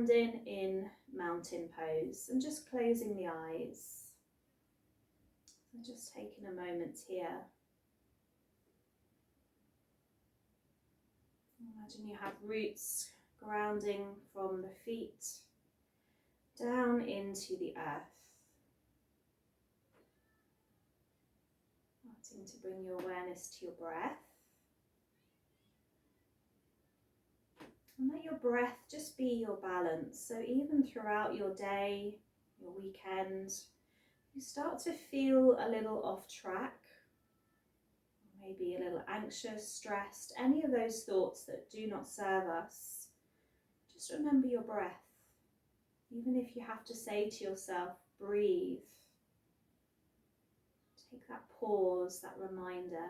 standing in mountain pose and just closing the eyes. So just taking a moment here. Imagine you have roots grounding from the feet down into the earth. Starting to bring your awareness to your breath. And let your breath just be your balance. So even throughout your day, your weekend, you start to feel a little off track, maybe a little anxious, stressed, any of those thoughts that do not serve us, just remember your breath. Even if you have to say to yourself, breathe. Take that pause, that reminder.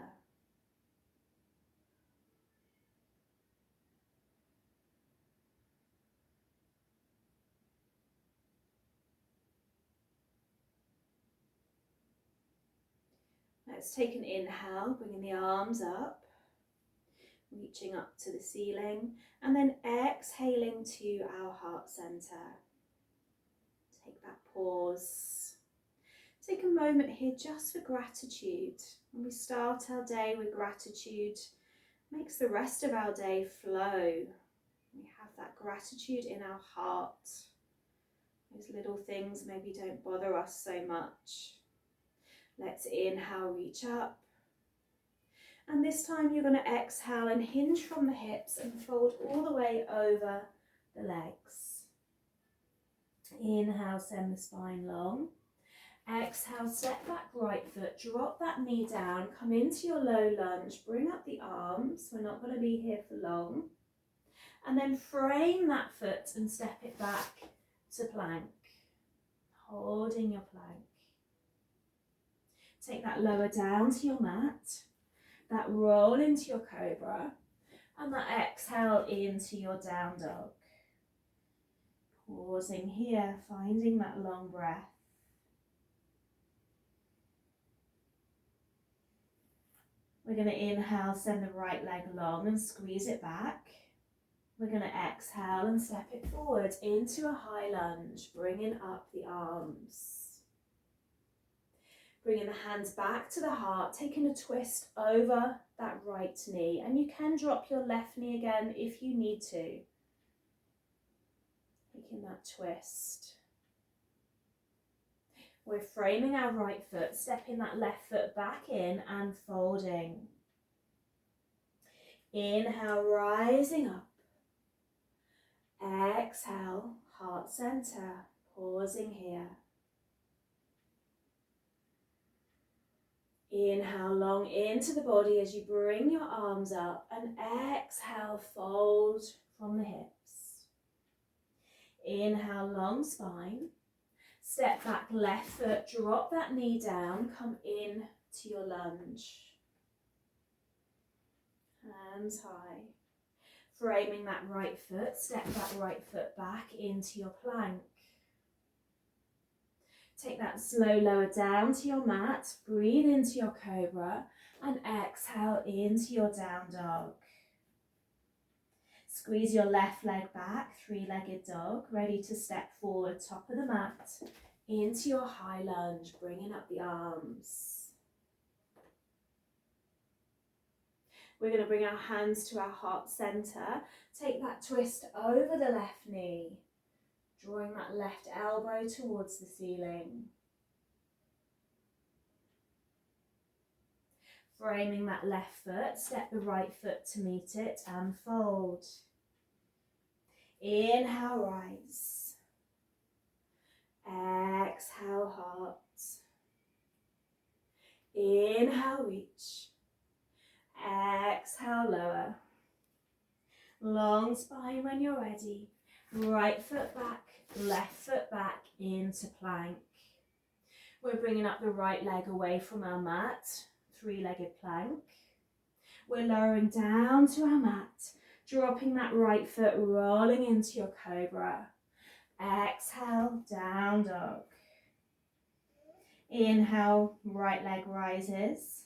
Let's take an inhale, bringing the arms up, reaching up to the ceiling, and then exhaling to our heart center. Take that pause. Take a moment here just for gratitude. When we start our day with gratitude, it makes the rest of our day flow. We have that gratitude in our heart. Those little things maybe don't bother us so much. Let's inhale, reach up. And this time you're going to exhale and hinge from the hips and fold all the way over the legs. Inhale, send the spine long. Exhale, step back right foot, drop that knee down, come into your low lunge, bring up the arms. We're not going to be here for long. And then frame that foot and step it back to plank, holding your plank. Take that lower down to your mat, that roll into your cobra, and that exhale into your down dog. Pausing here, finding that long breath. We're going to inhale, send the right leg long and squeeze it back. We're going to exhale and step it forward into a high lunge, bringing up the arms. Bringing the hands back to the heart, taking a twist over that right knee. And you can drop your left knee again if you need to. Taking that twist. We're framing our right foot, stepping that left foot back in and folding. Inhale, rising up. Exhale, heart center, pausing here. Inhale long into the body as you bring your arms up, and exhale, fold from the hips. Inhale, long spine. Step back, left foot, drop that knee down, come in to your lunge. Hands high. Framing that right foot, step that right foot back into your plank. Take that slow lower down to your mat, breathe into your cobra, and exhale into your down dog. Squeeze your left leg back, three-legged dog, ready to step forward, top of the mat, into your high lunge, bringing up the arms. We're going to bring our hands to our heart center, take that twist over the left knee, drawing that left elbow towards the ceiling. Framing that left foot, step the right foot to meet it and fold. Inhale, rise. Exhale, heart. Inhale, reach. Exhale, lower. Long spine when you're ready. Right foot back, left foot back into plank. We're bringing up the right leg away from our mat, three-legged plank. We're lowering down to our mat, dropping that right foot, rolling into your cobra. Exhale, down dog. Inhale, right leg rises.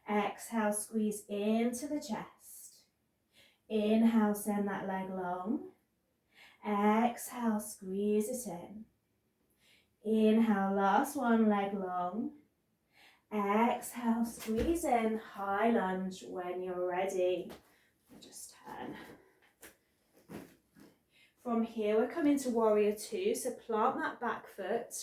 Exhale, squeeze into the chest. Inhale, send that leg long. Exhale, squeeze it in. Inhale, last one, leg long. Exhale, squeeze in, high lunge when you're ready. Just turn. From here, we're coming to warrior two. So plant that back foot,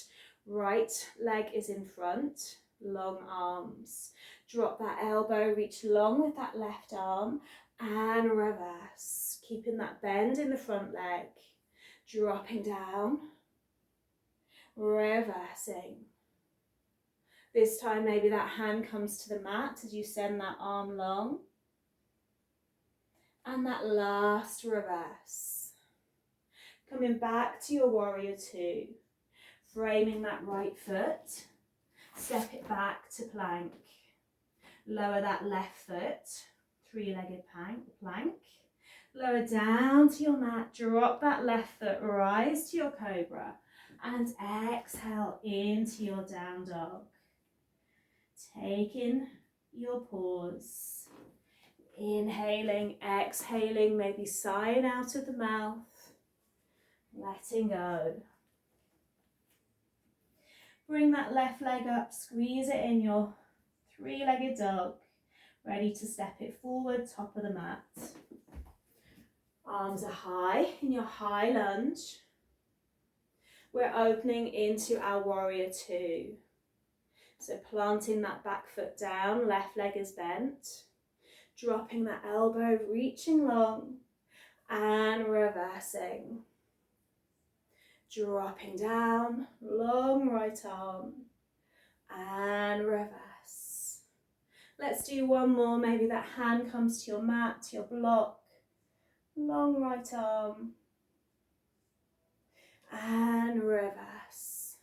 right leg is in front, long arms. Drop that elbow, reach long with that left arm and reverse. Keeping that bend in the front leg. Dropping down, reversing. This time maybe that hand comes to the mat as you send that arm long. And that last reverse. Coming back to your warrior two. Framing that right foot. Step it back to plank. Lower that left foot. Three-legged plank. Lower down to your mat. Drop that left foot. Rise to your cobra. And exhale into your down dog. Taking your pause. Inhaling, exhaling, maybe sighing out of the mouth. Letting go. Bring that left leg up, squeeze it in your three-legged dog. Ready to step it forward, top of the mat. Arms are high in your high lunge. We're opening into our warrior two. So planting that back foot down, left leg is bent. Dropping that elbow, reaching long and reversing. Dropping down, long right arm and reverse. Let's do one more. Maybe that hand comes to your mat, to your block. Long right arm and reverse.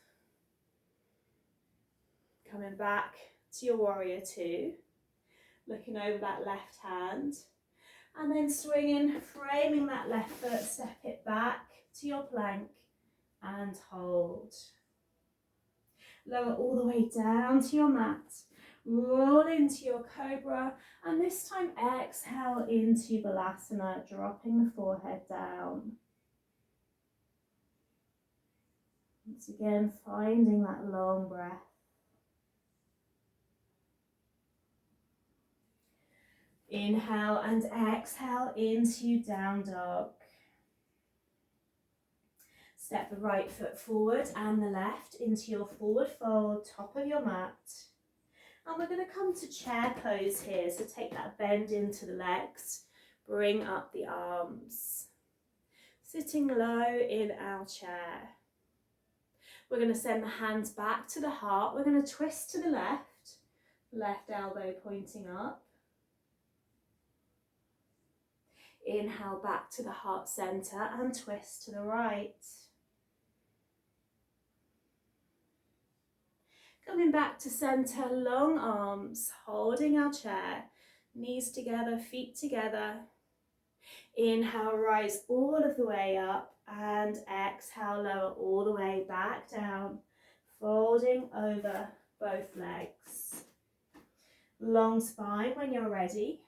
Coming back to your warrior two. Looking over that left hand. And then swinging, framing that left foot, step it back to your plank and hold. Lower all the way down to your mat. Roll into your cobra. And this time exhale into Balasana, dropping the forehead down. Once again, finding that long breath. Inhale and exhale into down dog. Step the right foot forward and the left into your forward fold, top of your mat. And we're going to come to chair pose here. So take that bend into the legs, bring up the arms. Sitting low in our chair. We're going to send the hands back to the heart. We're going to twist to the left elbow pointing up. Inhale back to the heart center and twist to the right. Coming back to center, long arms, holding our chair, knees together, feet together. Inhale, rise all of the way up and exhale, lower all the way back down, folding over both legs. Long spine when you're ready.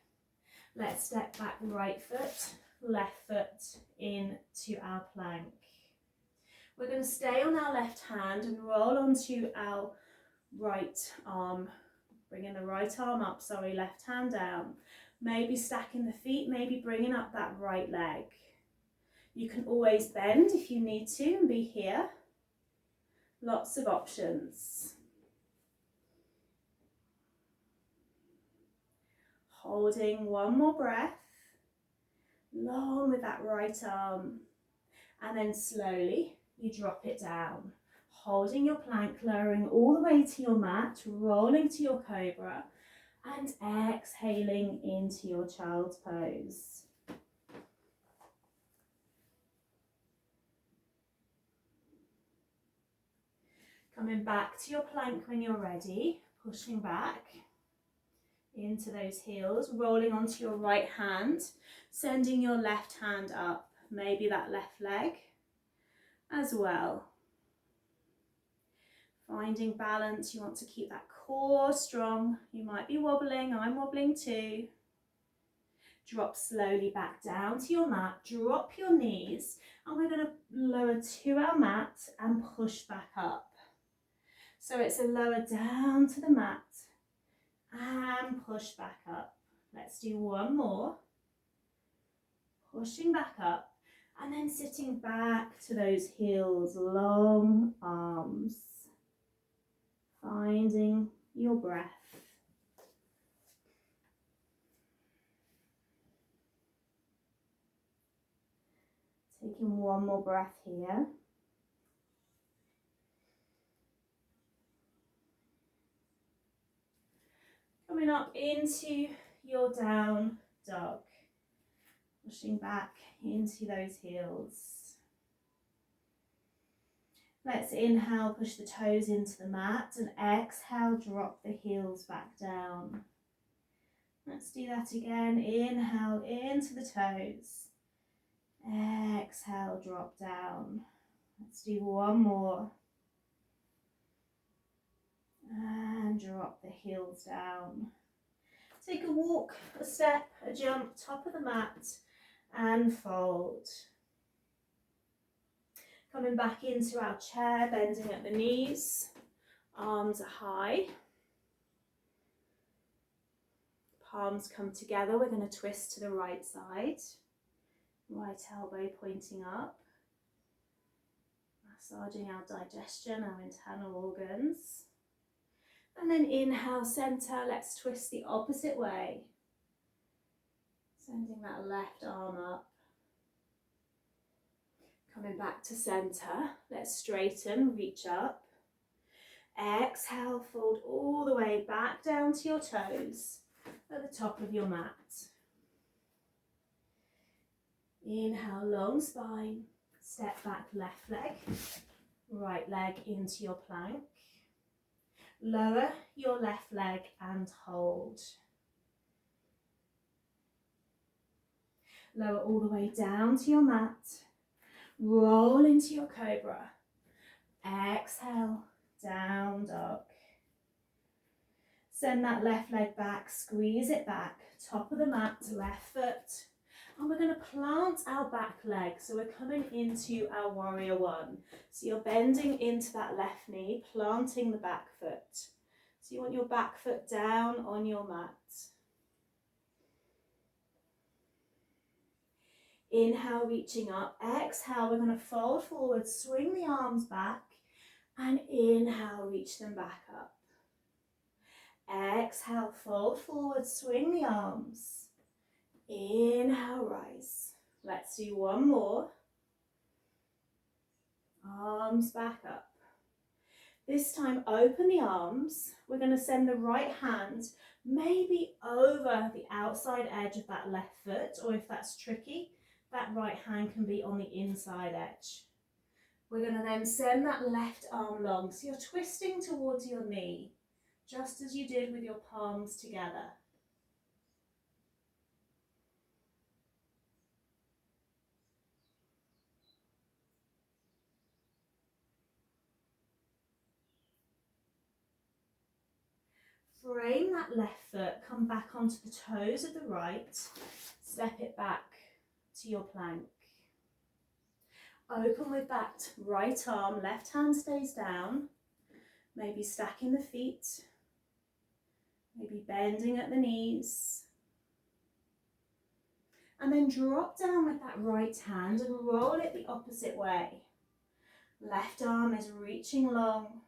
Let's step back right foot, left foot into our plank. We're going to stay on our left hand and roll onto our right arm. Bringing the right arm up, left hand down. Maybe stacking the feet, maybe bringing up that right leg. You can always bend if you need to and be here. Lots of options. Holding one more breath, long with that right arm, and then slowly you drop it down. Holding your plank, lowering all the way to your mat, rolling to your cobra, and exhaling into your child's pose. Coming back to your plank when you're ready, pushing back into those heels, rolling onto your right hand, sending your left hand up, maybe that left leg as well. Finding balance, you want to keep that core strong. You might be wobbling, I'm wobbling too. Drop slowly back down to your mat, drop your knees, and we're going to lower to our mat and push back up. So it's a lower down to the mat and push back up. Let's do one more. Pushing back up and then sitting back to those heels, long arms. Finding your breath. Taking one more breath here. Coming up into your down dog. Pushing back into those heels. Let's inhale, push the toes into the mat, and exhale, drop the heels back down. Let's do that again. Inhale into the toes. Exhale, drop down. Let's do one more. And drop the heels down. Take a walk, a step, a jump, top of the mat, and fold. Coming back into our chair, bending at the knees, arms are high. Palms come together, we're going to twist to the right side. Right elbow pointing up. Massaging our digestion, our internal organs. And then inhale, center, let's twist the opposite way. Sending that left arm up. Coming back to center, let's straighten, reach up. Exhale, fold all the way back down to your toes at the top of your mat. Inhale, long spine, step back left leg, right leg into your plank. Lower your left leg and hold. Lower all the way down to your mat. Roll into your cobra. Exhale, down dog. Send that left leg back, squeeze it back, top of the mat, left foot. And we're going to plant our back leg. So we're coming into our warrior one. So you're bending into that left knee, planting the back foot. So you want your back foot down on your mat. Inhale, reaching up. Exhale, we're going to fold forward, swing the arms back. And inhale, reach them back up. Exhale, fold forward, swing the arms. Inhale, rise. Let's do one more. Arms back up. This time, open the arms. We're going to send the right hand maybe over the outside edge of that left foot, or if that's tricky, that right hand can be on the inside edge. We're going to then send that left arm long, so you're twisting towards your knee, just as you did with your palms together. Frame that left foot, come back onto the toes of the right, step it back to your plank. Open with that right arm, left hand stays down, maybe stacking the feet, maybe bending at the knees. And then drop down with that right hand and roll it the opposite way. Left arm is reaching long.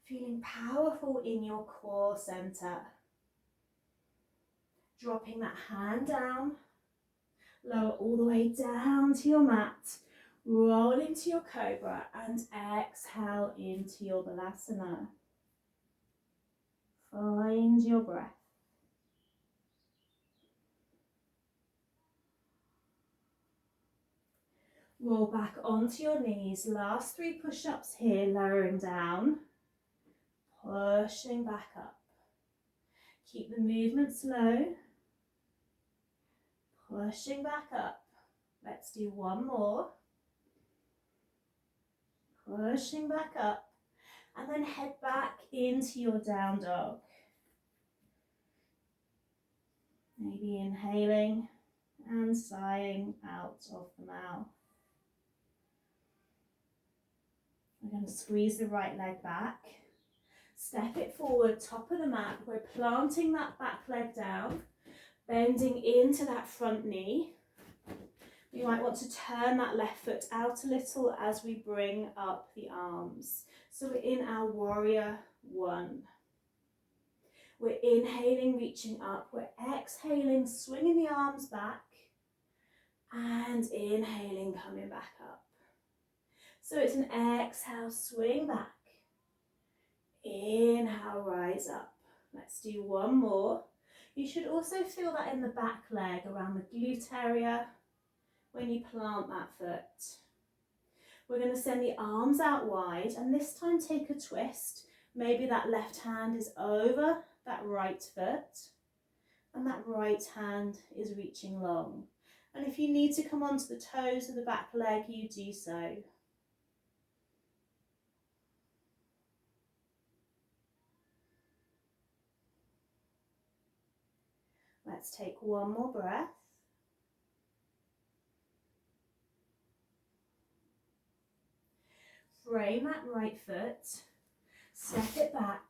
Feeling powerful in your core center. Dropping that hand down. Lower all the way down to your mat. Roll into your cobra and exhale into your balasana. Find your breath. Roll back onto your knees. Last 3 push-ups here, lowering down. Pushing back up. Keep the movement slow. Pushing back up. Let's do one more. Pushing back up. And then head back into your down dog. Maybe inhaling and sighing out of the mouth. We're going to squeeze the right leg back. Step it forward, top of the mat. We're planting that back leg down, bending into that front knee. You might want to turn that left foot out a little as we bring up the arms. So we're in our warrior one. We're inhaling, reaching up. We're exhaling, swinging the arms back. And inhaling, coming back up. So it's an exhale, swing back. Inhale, rise up. Let's do one more. You should also feel that in the back leg, around the glute area, when you plant that foot. We're going to send the arms out wide, and this time take a twist. Maybe that left hand is over that right foot, and that right hand is reaching long. And if you need to come onto the toes of the back leg, you do so. Let's take one more breath. Frame that right foot, step it back,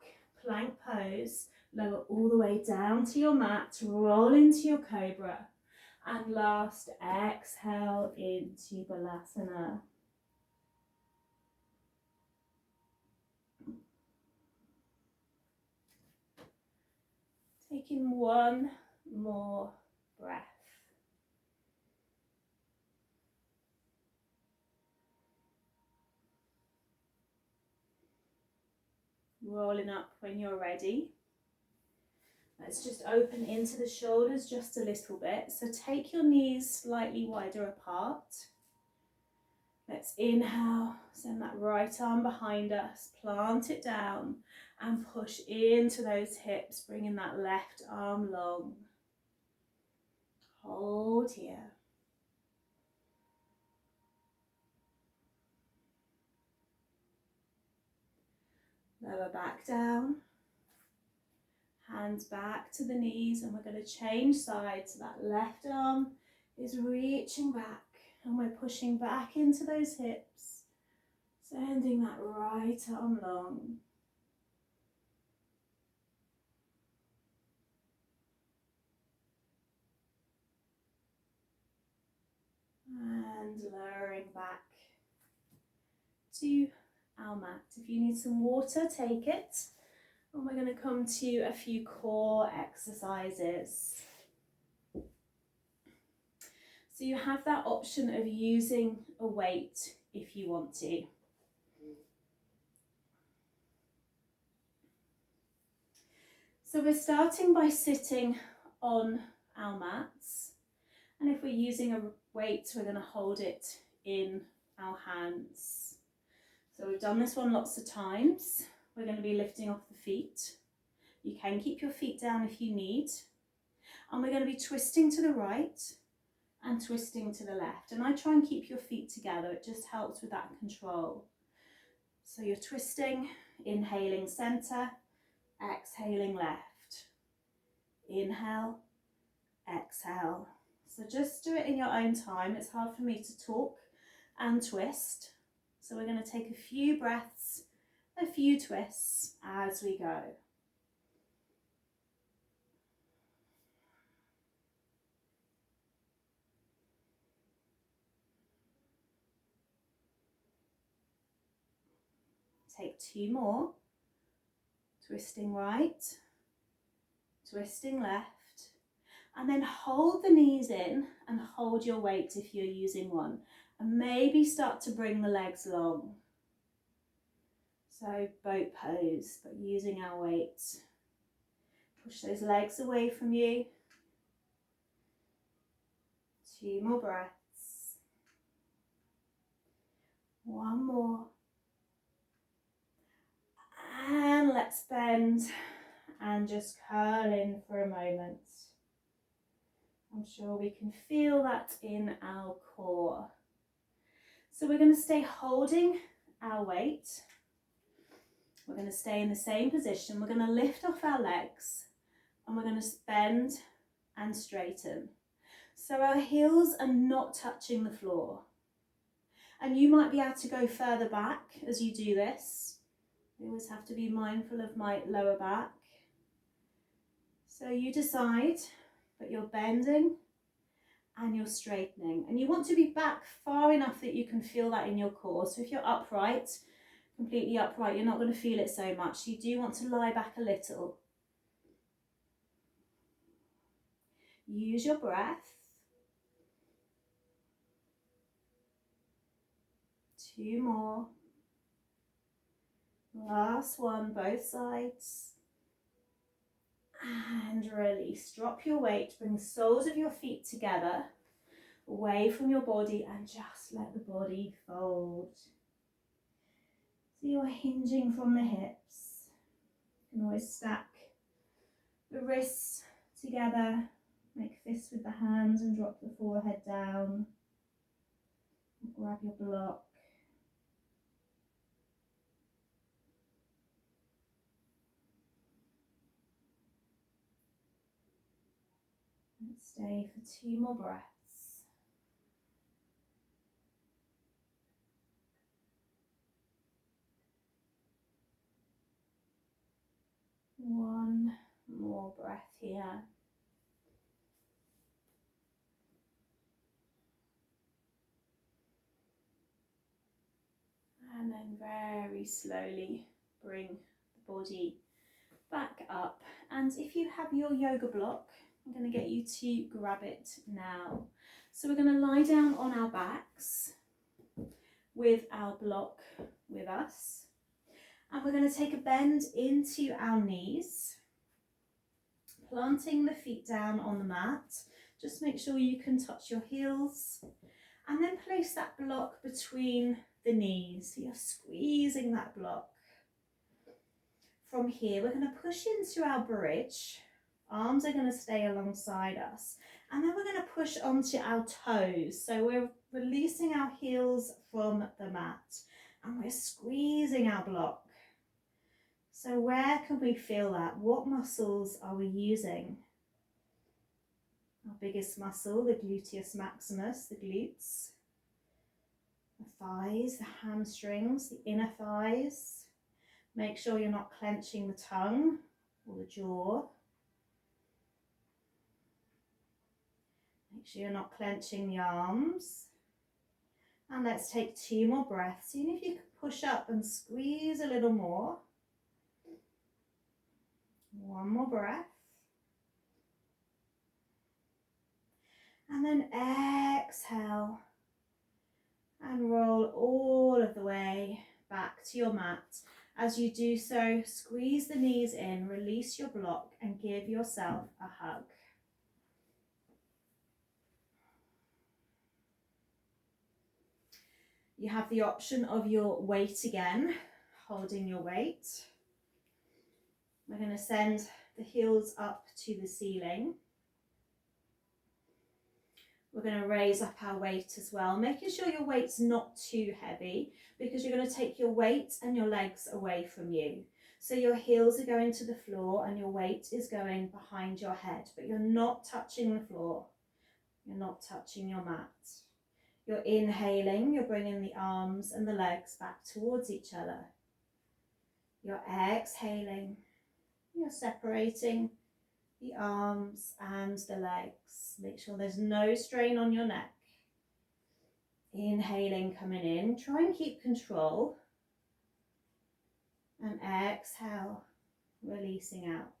plank pose, lower all the way down to your mat, roll into your cobra, and last, exhale into Balasana. Taking one more breath. Rolling up when you're ready. Let's just open into the shoulders just a little bit. So take your knees slightly wider apart. Let's inhale, send that right arm behind us, plant it down and push into those hips, bringing that left arm long. Hold here. Lower back down. Hands back to the knees, and we're going to change sides. So that left arm is reaching back and we're pushing back into those hips, sending that right arm long. And lowering back to our mat. If you need some water, take it. And we're going to come to a few core exercises. So you have that option of using a weight if you want to. So we're starting by sitting on our mats. And if we're using a weight, we're going to hold it in our hands. So we've done this one lots of times. We're going to be lifting off the feet. You can keep your feet down if you need. And we're going to be twisting to the right and twisting to the left. And I try and keep your feet together. It just helps with that control. So you're twisting, inhaling center, exhaling left. Inhale, exhale. So just do it in your own time. It's hard for me to talk and twist. So we're going to take a few breaths, a few twists as we go. Take two more. Twisting right, twisting left. And then hold the knees in and hold your weight if you're using one. And maybe start to bring the legs long. So boat pose, but using our weight. Push those legs away from you. Two more breaths. One more. And let's bend and just curl in for a moment. I'm sure we can feel that in our core. So we're going to stay holding our weight. We're going to stay in the same position. We're going to lift off our legs and we're going to bend and straighten. So our heels are not touching the floor. And you might be able to go further back as you do this. I always have to be mindful of my lower back. So you decide, but you're bending and you're straightening. And you want to be back far enough that you can feel that in your core. So if you're upright, completely upright, you're not going to feel it so much. You do want to lie back a little. Use your breath. 2 more. Last one, both sides. And release. Drop your weight, bring the soles of your feet together, away from your body, and just let the body fold. So you're hinging from the hips. You can always stack the wrists together, make fists with the hands and drop the forehead down. Grab your block. And stay for 2 more breaths. One more breath here. And then very slowly bring the body back up. And if you have your yoga block, I'm going to get you to grab it now. So we're going to lie down on our backs with our block with us. And we're going to take a bend into our knees, planting the feet down on the mat. Just make sure you can touch your heels. And then place that block between the knees. So you're squeezing that block. From here, we're going to push into our bridge. Arms are going to stay alongside us. And then we're going to push onto our toes. So we're releasing our heels from the mat. And we're squeezing our block. So where can we feel that? What muscles are we using? Our biggest muscle, the gluteus maximus, the glutes. The thighs, the hamstrings, the inner thighs. Make sure you're not clenching the tongue or the jaw. Make sure you're not clenching the arms. And let's take 2 more breaths. Even if you can push up and squeeze a little more. 1 more breath. And then exhale. And roll all of the way back to your mat. As you do so, squeeze the knees in, release your block, and give yourself a hug. You have the option of your weight again, holding your weight. We're going to send the heels up to the ceiling. We're going to raise up our weight as well, making sure your weight's not too heavy because you're going to take your weight and your legs away from you. So your heels are going to the floor and your weight is going behind your head, but you're not touching the floor. You're not touching your mat. You're inhaling, you're bringing the arms and the legs back towards each other. You're exhaling, you're separating the arms and the legs. Make sure there's no strain on your neck. Inhaling, coming in. Try and keep control. And exhale, releasing out.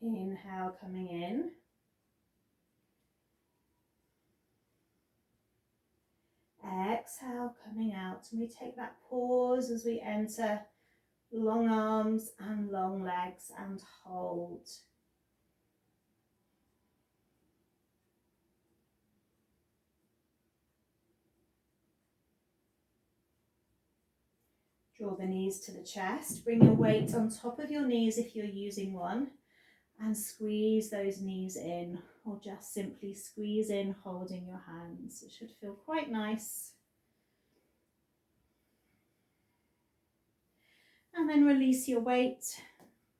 Inhale, coming in. Exhale, coming out. And we take that pause as we enter long arms and long legs and hold. Draw the knees to the chest. Bring your weight on top of your knees if you're using one. And squeeze those knees in, or just simply squeeze in holding your hands. It should feel quite nice. And then release your weight.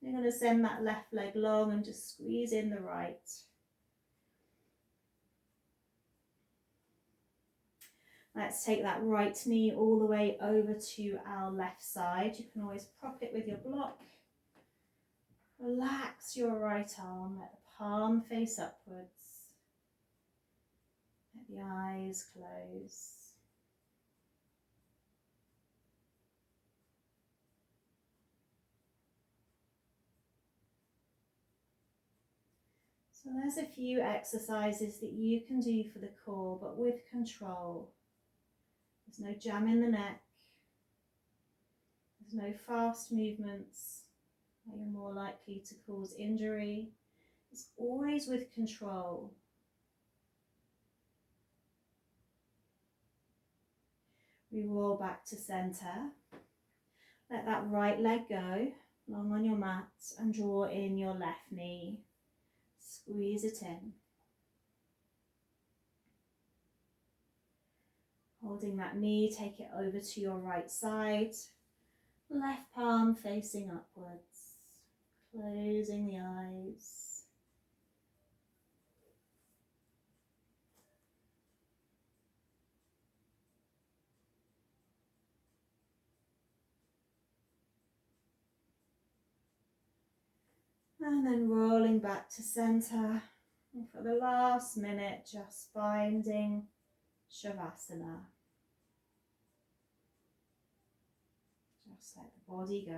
You're going to send that left leg long and just squeeze in the right. Let's take that right knee all the way over to our left side. You can always prop it with your block. Relax your right arm, let the palm face upwards. Let the eyes close. So there's a few exercises that you can do for the core, but with control. There's no jam in the neck. There's no fast movements where you're more likely to cause injury. It's always with control. We roll back to center. Let that right leg go, long on your mat, and draw in your left knee. Squeeze it in. Holding that knee, take it over to your right side. Left palm facing upwards. Closing the eyes. And then rolling back to center. And for the last minute, just finding Shavasana. Just let the body go.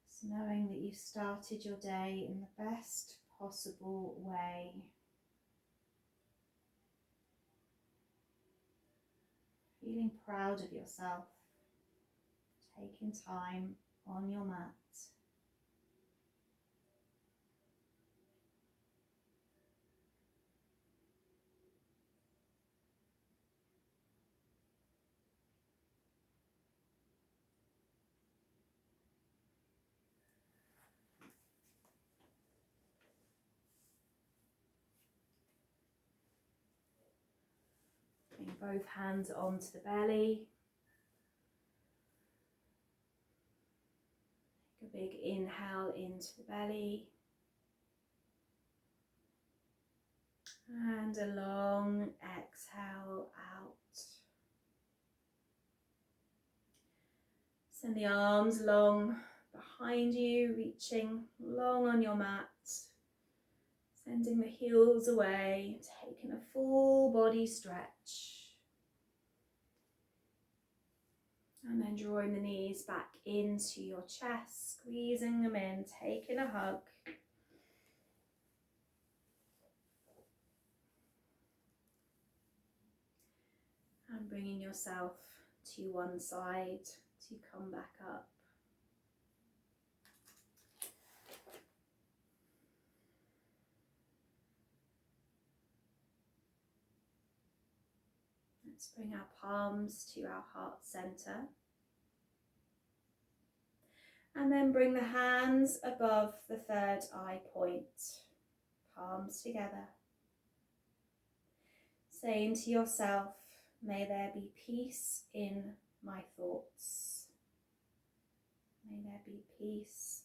Just knowing that you've started your day in the best possible way. Feeling proud of yourself, taking time on your mat. Bring both hands onto the belly. Take a big inhale into the belly. And a long exhale out. Send the arms long behind you, reaching long on your mat. Sending the heels away, taking a full body stretch. And then drawing the knees back into your chest, squeezing them in, taking a hug. And bringing yourself to one side to come back up. Let's bring our palms to our heart center. And then bring the hands above the third eye point, palms together. Saying to yourself, may there be peace in my thoughts. May there be peace